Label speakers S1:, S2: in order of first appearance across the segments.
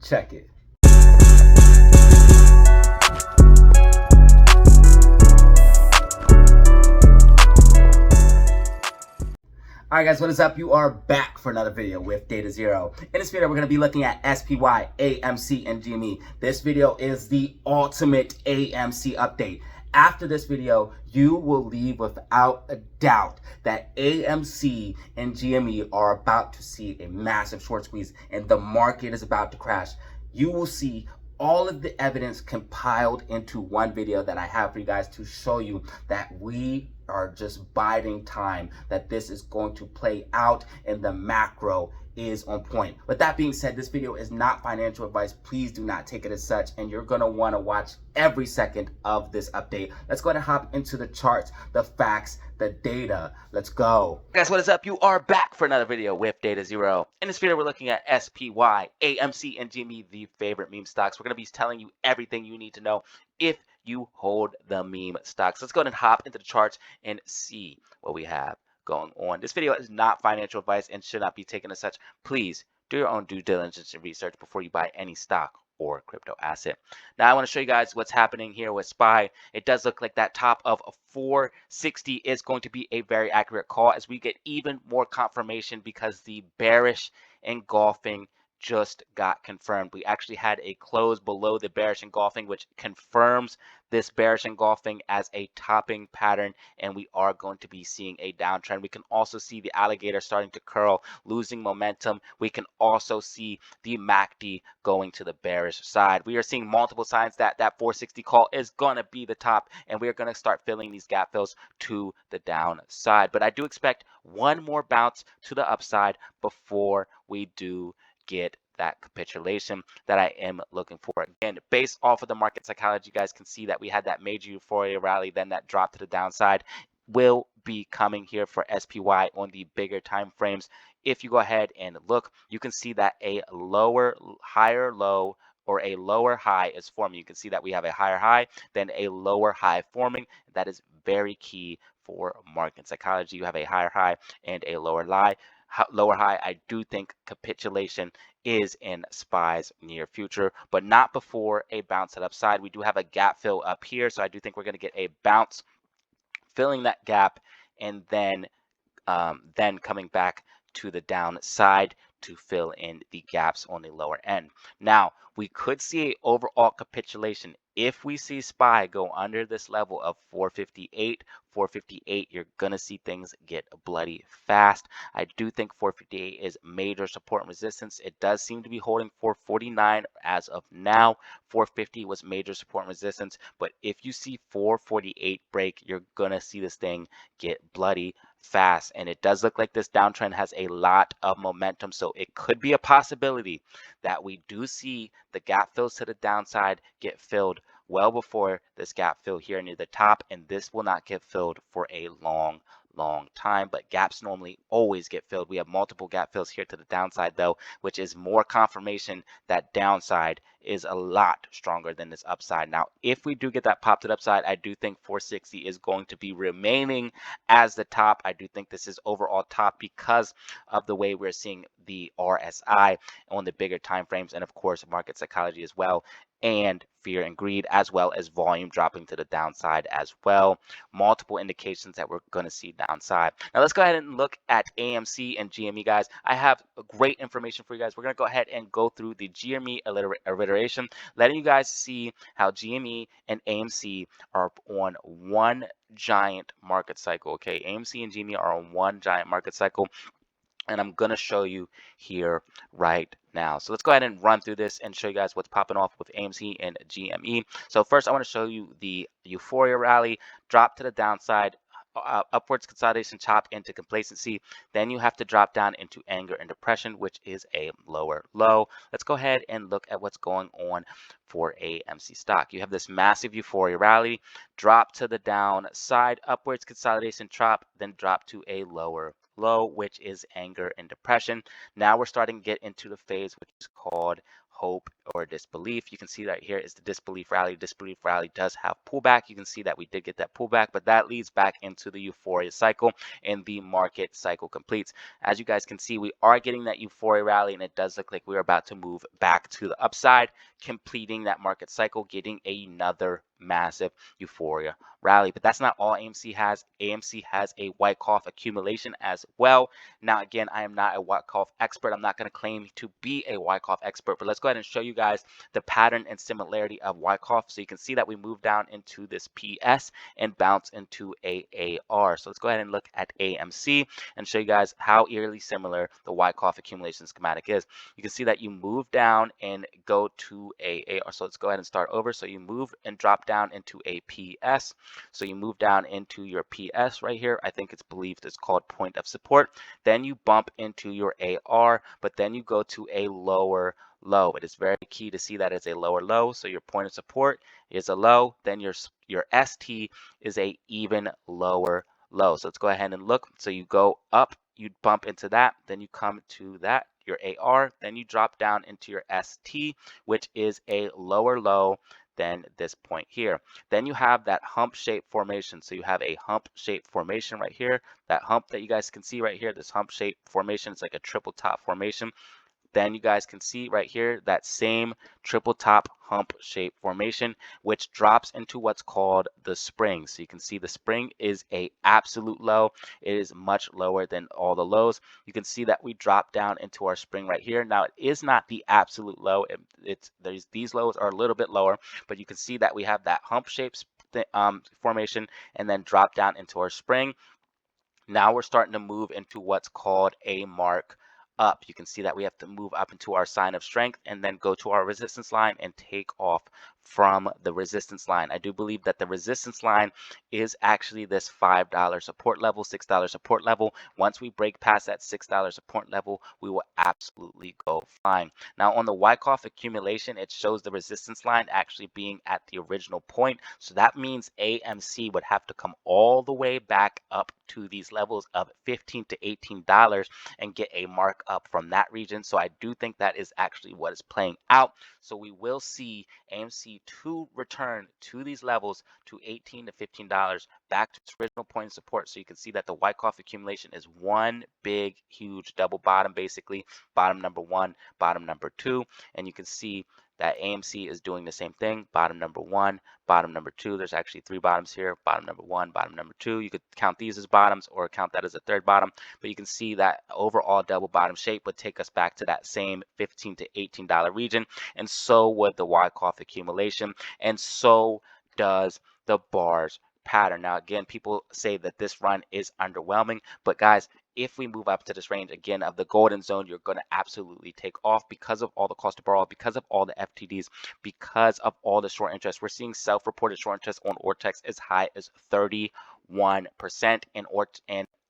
S1: Check it. Alright guys, what is up? You are back for another video with Data Zero. In this video, we're going to be looking at SPY, AMC, and GME. This video is the ultimate AMC update. After this video, you will leave without a doubt that AMC and GME are about to see a massive short squeeze and the market is about to crash. You will see all of the evidence compiled into one video that I have for you guys to show you that we are just biding time, that this is going to play out and the macro is on point. With that being said, this video is not financial advice. Please do not take it as such, and you're going to want to watch every second of this update. Let's go ahead and hop into the charts, the facts, the data. Let's go. Guys, what is up? You are back for another video with Data Zero. In this video, we're looking at SPY, AMC, and GME, the favorite meme stocks. We're going to be telling you everything you need to know if you hold the meme stocks. Let's go ahead and hop into the charts and see what we have going on. This video is not financial advice and should not be taken as such. Please do your own due diligence and research before you buy any stock or crypto asset. Now I want to show you guys what's happening here with SPY. It does look like that top of 460 is going to be a very accurate call as we get even more confirmation because the bearish engulfing just got confirmed. We actually had a close below the bearish engulfing, which confirms this bearish engulfing as a topping pattern, and we are going to be seeing a downtrend. We can also see the alligator starting to curl, losing momentum. We can also see the MACD going to the bearish side. We are seeing multiple signs that that 460 call is going to be the top, and we are going to start filling these gap fills to the downside. But I do expect one more bounce to the upside before we do get that capitulation that I am looking for. Again, based off of the market psychology, you guys can see that we had that major euphoria rally, then that drop to the downside will be coming here for SPY on the bigger time frames. If you go ahead and look, you can see that a higher low or a lower high is forming. You can see that we have a higher high, then a lower high forming. That is very key for market psychology. You have a higher high and a lower high. I do think capitulation is in SPY's near future, but not before a bounce at upside. We do have a gap fill up here, so I do think we're going to get a bounce filling that gap and then coming back to the downside to fill in the gaps on the lower end. Now, we could see an overall capitulation if we see SPY go under this level of 458. You're gonna see things get bloody fast. I do think 458 is major support and resistance. It does seem to be holding 449 as of now. 450 was major support and resistance, but if you see 448 break, you're gonna see this thing get bloody fast, and it does look like this downtrend has a lot of momentum, so it could be a possibility that we do see the gap fills to the downside get filled well before this gap fill here near the top, and this will not get filled for a long time, but gaps normally always get filled. We have multiple gap fills here to the downside though, which is more confirmation that downside is a lot stronger than this upside. Now, if we do get that pop to the upside, I do think 460 is going to be remaining as the top. I do think this is overall top because of the way we're seeing the RSI on the bigger time frames, and of course market psychology as well, and fear and greed, as well as volume dropping to the downside as well. Multiple indications that we're going to see downside. Now let's go ahead and look at AMC and GME, guys. I have great information for you guys. We're going to go ahead and go through the GME alliteration, letting you guys see how GME and AMC are on one giant market cycle. Okay, AMC and GME are on one giant market cycle, and I'm going to show you here right now. So let's go ahead and run through this and show you guys what's popping off with AMC and GME. So first, I want to show you the euphoria rally, drop to the downside, upwards consolidation, chop into complacency. Then you have to drop down into anger and depression, which is a lower low. Let's go ahead and look at what's going on for AMC stock. You have this massive euphoria rally, drop to the downside, upwards consolidation, chop, then drop to a lower low, which is anger and depression. Now we're starting to get into the phase which is called hope or disbelief. You can see that here is the disbelief rally. Disbelief rally does have pullback. You can see that we did get that pullback, but that leads back into the euphoria cycle, and the market cycle completes. As you guys can see, we are getting that euphoria rally, and it does look like we're about to move back to the upside, completing that market cycle, getting another massive euphoria rally. But that's not all AMC has. AMC has a Wyckoff accumulation as well. Now, again, I am not a Wyckoff expert. I'm not going to claim to be a Wyckoff expert, but let's go ahead and show you guys the pattern and similarity of Wyckoff. So you can see that we move down into this PS and bounce into AAR. So let's go ahead and look at AMC and show you guys how eerily similar the Wyckoff accumulation schematic is. You can see that you move down and go to AAR. So let's go ahead and start over. So you move and drop down into a PS. So you move down into your PS right here. I think it's believed it's called point of support. Then you bump into your AR, but then you go to a lower low. It is very key to see that it's a lower low. So your point of support is a low, then your ST is a even lower low. So let's go ahead and look. So you go up, you bump into that, then you come to that, your AR, then you drop down into your ST, which is a lower low than this point here. Then you have that hump shape formation. So you have a hump shape formation right here. That hump that you guys can see right here, this hump shape formation, it's like a triple top formation. Then you guys can see right here that same triple top hump shape formation, which drops into what's called the spring. So you can see the spring is a absolute low. It is much lower than all the lows. You can see that we drop down into our spring right here. Now it is not the absolute low. These lows are a little bit lower, but you can see that we have that hump shape formation and then drop down into our spring. Now we're starting to move into what's called a mark up. You can see that we have to move up into our sign of strength and then go to our resistance line and take off from the resistance line. I do believe that the resistance line is actually this $5 support level, $6 support level. Once we break past that $6 support level, we will absolutely go fine. Now on the Wyckoff accumulation, it shows the resistance line actually being at the original point. So that means AMC would have to come all the way back up to these levels of $15 to $18 and get a mark up from that region. So I do think that is actually what is playing out. So we will see AMC to return to these levels to $18 to $15 back to its original point of support. So you can see that the Wyckoff accumulation is one big, huge double bottom, basically bottom number one, bottom number two. And you can see that AMC is doing the same thing, bottom number one, bottom number two. There's actually three bottoms here, bottom number one, bottom number two. You could count these as bottoms or count that as a third bottom, but you can see that overall double bottom shape would take us back to that same $15 to $18 region, and so would the Wyckoff accumulation, and so does the Barge Pattern. Now again, people say that this run is underwhelming, but guys, if we move up to this range again of the golden zone, you're going to absolutely take off because of all the cost to borrow, because of all the FTDs, because of all the short interest. We're seeing self-reported short interest on Ortex as high as 31%, and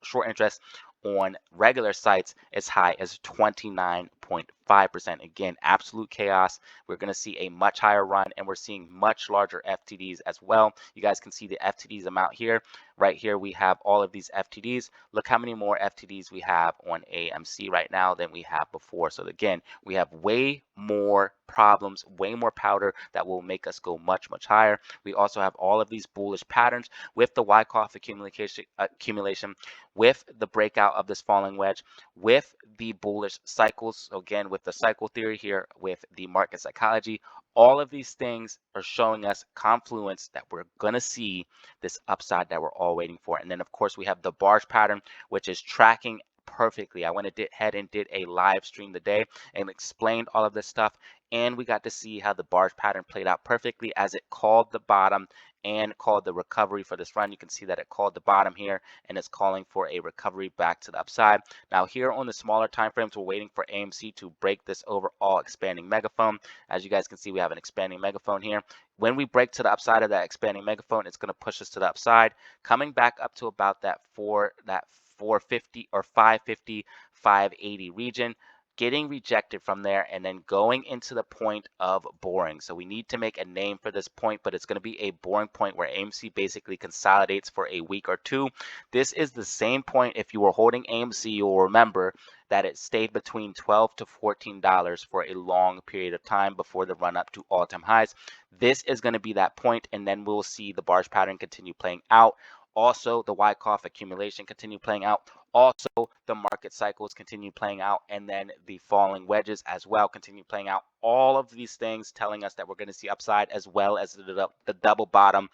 S1: short interest on regular sites as high as 29.5%. Again, absolute chaos. We're going to see a much higher run, and we're seeing much larger FTDs as well. You guys can see the FTDs amount here. Right here, we have all of these FTDs. Look how many more FTDs we have on AMC right now than we have before. So again, we have way more problems, way more powder that will make us go much, much higher. We also have all of these bullish patterns with the Wyckoff accumulation, with the breakout of this falling wedge, with the bullish cycles. So again, with the cycle theory here, with the market psychology, all of these things are showing us confluence that we're going to see this upside that we're all waiting for. And then, of course, we have the Barge Pattern, which is tracking perfectly. I went ahead and did a live stream today and explained all of this stuff, and we got to see how the Barge Pattern played out perfectly as it called the bottom and called the recovery for this run. You can see that it called the bottom here, and it's calling for a recovery back to the upside. Now here on the smaller time frames, we're waiting for AMC to break this overall expanding megaphone. As you guys can see, we have an expanding megaphone here. When we break to the upside of that expanding megaphone, it's going to push us to the upside, coming back up to about that 450 or 550, 580 region. getting rejected from there, and then going into the point of boring. So we need to make a name for this point, but it's going to be a boring point where AMC basically consolidates for a week or two. This is the same point. If you were holding AMC, you'll remember that it stayed between $12 to $14 for a long period of time before the run up to all-time highs. This is going to be that point, and then we'll see the barge pattern continue playing out. Also, the Wyckoff accumulation continue playing out. Also, the market cycles continue playing out, and then the falling wedges as well continue playing out. All of these things telling us that we're going to see upside, as well as the double bottom.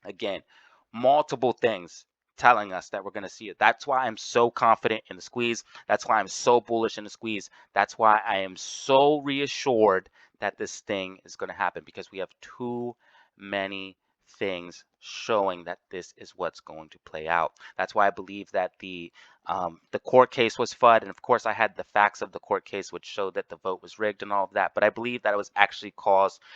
S1: Again, multiple things telling us that we're going to see it. That's why I'm so confident in the squeeze. That's why I'm so bullish in the squeeze. That's why I am so reassured that this thing is going to happen, because we have too many things showing that this is what's going to play out. That's why I believe that the court case was FUD, and of course I had the facts of the court case which showed that the vote was rigged and all of that, but I believe that it was actually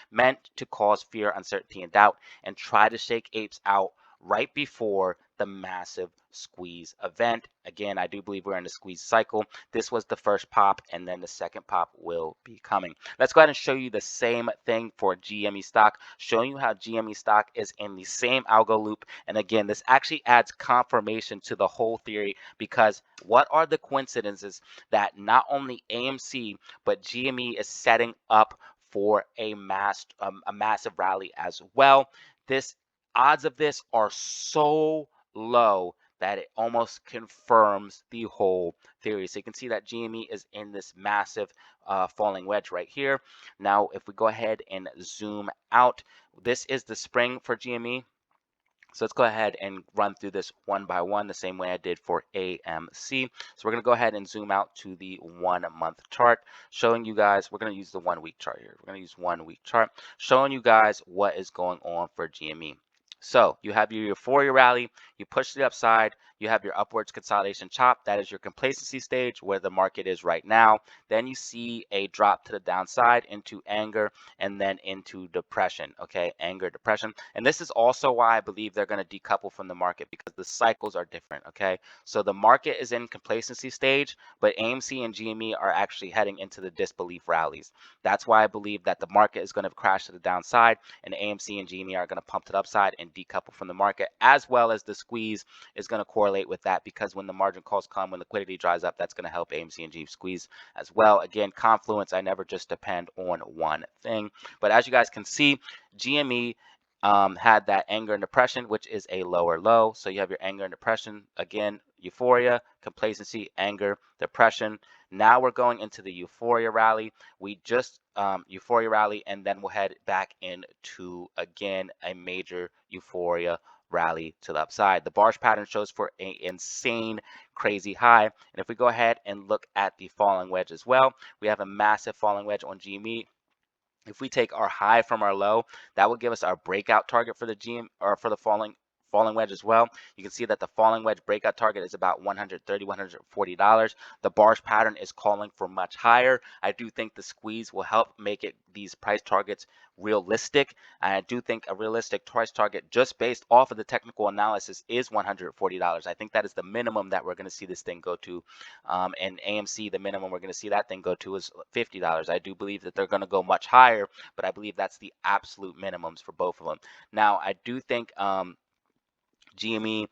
S1: meant to cause fear, uncertainty, and doubt, and try to shake apes out right before the massive squeeze event. Again, I do believe we're in the squeeze cycle. This was the first pop, and then the second pop will be coming. Let's go ahead and show you the same thing for GME stock, showing you how GME stock is in the same algo loop. And again, this actually adds confirmation to the whole theory, because what are the coincidences that not only AMC but GME is setting up for a massive rally as well? This odds of this are so low that it almost confirms the whole theory. So you can see that GME is in this massive falling wedge right here. Now, if we go ahead and zoom out, this is the spring for GME. So let's go ahead and run through this one by one, the same way I did for AMC. So we're going to go ahead and zoom out to the 1 month chart, showing you guys, we're going to use the 1 week chart here. We're going to use 1 week chart, showing you guys what is going on for GME. So you have your euphoria rally, you push to the upside, you have your upwards consolidation chop. That is your complacency stage where the market is right now. Then you see a drop to the downside into anger and then into depression. Okay, anger, depression. And this is also why I believe they're going to decouple from the market, because the cycles are different. Okay, so the market is in complacency stage, but AMC and GME are actually heading into the disbelief rallies. That's why I believe that the market is going to crash to the downside, and AMC and GME are going to pump to the upside and decouple from the market, as well as the squeeze is going to correlate with that, because when the margin calls come, when liquidity dries up, that's going to help AMC and GME squeeze as well. Again, confluence, I never just depend on one thing. But as you guys can see, GME had that anger and depression, which is a lower low. So you have your anger and depression. Again, euphoria, complacency, anger, depression. Now we're going into the euphoria rally. We just euphoria rally, and then we'll head back into, again, a major euphoria rally to the upside. The barge pattern shows for an insane, crazy high. And if we go ahead and look at the falling wedge as well, we have a massive falling wedge on GME. If we take our high from our low, that will give us our breakout target for the for the falling wedge as well. You can see that the falling wedge breakout target is about $130, $140. The barge pattern is calling for much higher. I do think the squeeze will help make these price targets realistic. I do think a realistic price target, just based off of the technical analysis, is $140. I think that is the minimum that we're going to see this thing go to. And AMC, the minimum we're going to see that thing go to is $50. I do believe that they're going to go much higher, but I believe that's the absolute minimums for both of them. Now, I do think GME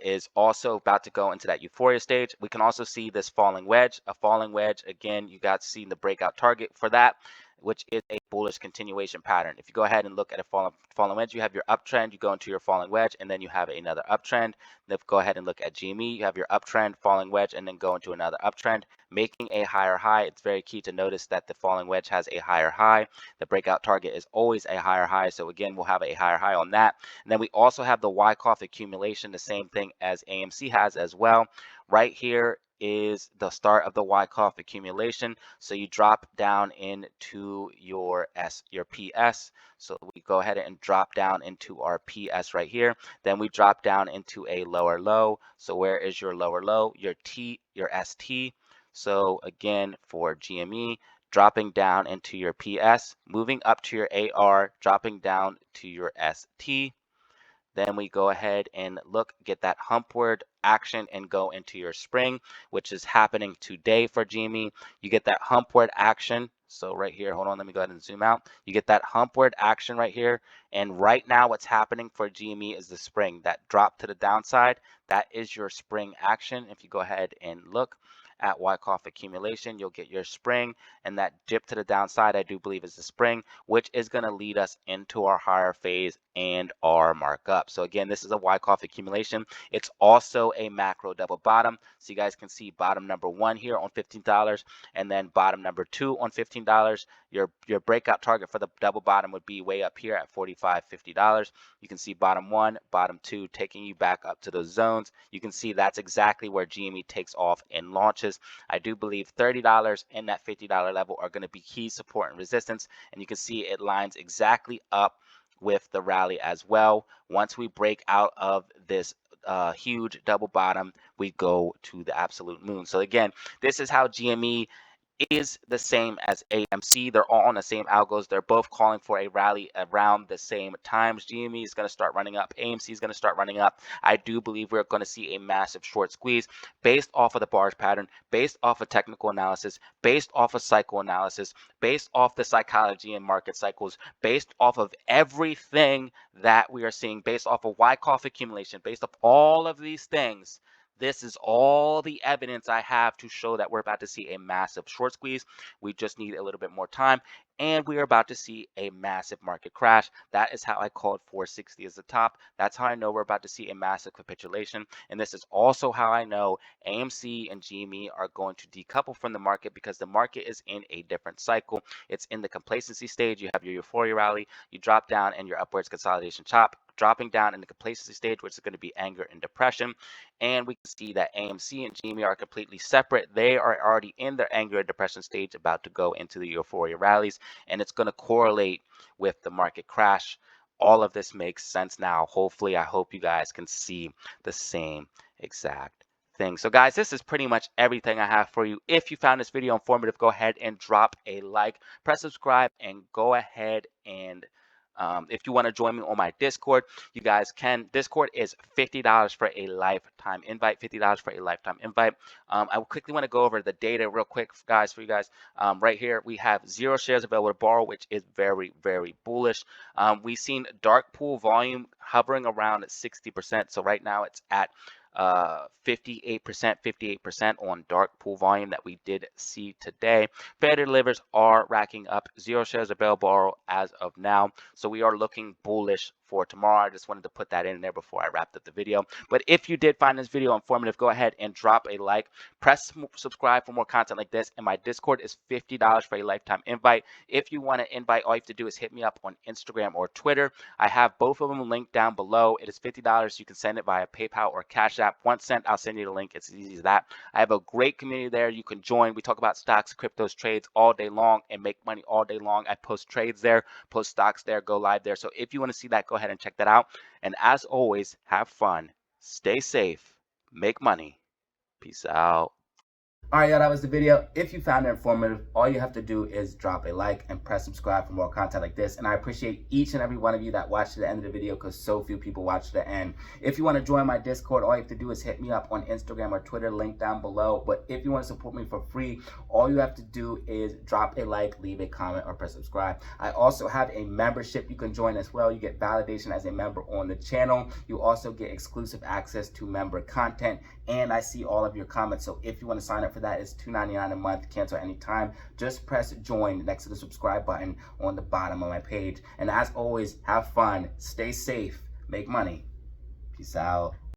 S1: is also about to go into that euphoria stage. We can also see this falling wedge. A falling wedge, again, you got to see the breakout target for that, which is a bullish continuation pattern. If you go ahead and look at a falling wedge, you have your uptrend, you go into your falling wedge, and then you have another uptrend. Then if you go ahead and look at GME, you have your uptrend, falling wedge, and then go into another uptrend, making a higher high. It's very key to notice that the falling wedge has a higher high. The breakout target is always a higher high. So again, we'll have a higher high on that. And then we also have the Wyckoff accumulation, the same thing as AMC has as well. Right here is the start of the Wyckoff accumulation. So you drop down into your PS. So we go ahead and drop down into our PS right here. Then we drop down into a lower low. So where is your lower low? Your ST. So again, for GME, dropping down into your PS, moving up to your AR, dropping down to your ST. Then we go ahead and look, get that humpward action and go into your spring, which is happening today for GME. You get that humpward action. So right here, hold on, let me go ahead and zoom out. You get that humpward action right here. And right now what's happening for GME is the spring. That drop to the downside, that is your spring action. If you go ahead and look at Wyckoff accumulation, you'll get your spring, and that dip to the downside I do believe is the spring, which is going to lead us into our higher phase and our markup. So again, this is a Wyckoff accumulation. It's also a macro double bottom. So you guys can see bottom number 1 here on $15, and then bottom number 2 on $15. Your breakout target for the double bottom would be way up here at $45, $50. You can see bottom 1, bottom 2 taking you back up to those zones. You can see that's exactly where GME takes off and launches. I do believe $30 and that $50 level are going to be key support and resistance, and you can see it lines exactly up with the rally as well. Once we break out of this huge double bottom, we go to the absolute moon. So again, this is how GME is the same as AMC. They're all on the same algos. They're both calling for a rally around the same times. GME is going to start running up. AMC is going to start running up. I do believe we're going to see a massive short squeeze based off of the barge pattern, based off of technical analysis, based off of cycle analysis, based off the psychology and market cycles, based off of everything that we are seeing, based off of Wyckoff accumulation, based off all of these things. This is all the evidence I have to show that we're about to see a massive short squeeze. We just need a little bit more time, and we are about to see a massive market crash. That is how I called 460 as the top. That's how I know we're about to see a massive capitulation. And this is also how I know AMC and GME are going to decouple from the market, because the market is in a different cycle. It's in the complacency stage. You have your euphoria rally, you drop down, and your upwards consolidation chop, dropping down in the complacency stage, which is going to be anger and depression. And we can see that AMC and GME are completely separate. They are already in their anger and depression stage, about to go into the euphoria rallies, and it's going to correlate with the market crash. All of this makes sense now. Hopefully, I hope you guys can see the same exact thing. So guys, this is pretty much everything I have for you. If you found this video informative, go ahead and drop a like, press subscribe, and go ahead and if you want to join me on my Discord, you guys can. Discord is $50 for a lifetime invite. $50 for a lifetime invite. I quickly want to go over the data real quick, guys, for you guys. Right here, we have 0 shares available to borrow, which is very, very bullish. We've seen dark pool volume hovering around at 60%. So right now it's at 58% on dark pool volume that we did see today. Fair delivers are racking up 0 shares available as of now. So we are looking bullish for tomorrow. I just wanted to put that in there before I wrapped up the video. But if you did find this video informative, go ahead and drop a like, press subscribe for more content like this, and my Discord is $50 for a lifetime invite. If you want to invite, all you have to do is hit me up on Instagram or Twitter. I have both of them linked down below. It is $50. You can send it via PayPal or Cash App. Once sent, I'll send you the link. It's as easy as that. I have a great community there. You can join. We talk about stocks, cryptos, trades all day long and make money all day long. I post trades there, post stocks there, go live there. So if you want to see that, go ahead and check that out. And as always, have fun, stay safe, make money. Peace out. All right, y'all, that was the video. If you found it informative, all you have to do is drop a like and press subscribe for more content like this. And I appreciate each and every one of you that watched to the end of the video, because so few people watch to the end. If you want to join my Discord, all you have to do is hit me up on Instagram or Twitter, link down below. But if you want to support me for free, all you have to do is drop a like, leave a comment, or press subscribe. I also have a membership you can join as well. You get validation as a member on the channel. You also get exclusive access to member content, and I see all of your comments. So if you want to sign up for that, it's $2.99 a month, cancel anytime. Just press join next to the subscribe button on the bottom of my page. And as always, have fun, stay safe, make money. Peace out.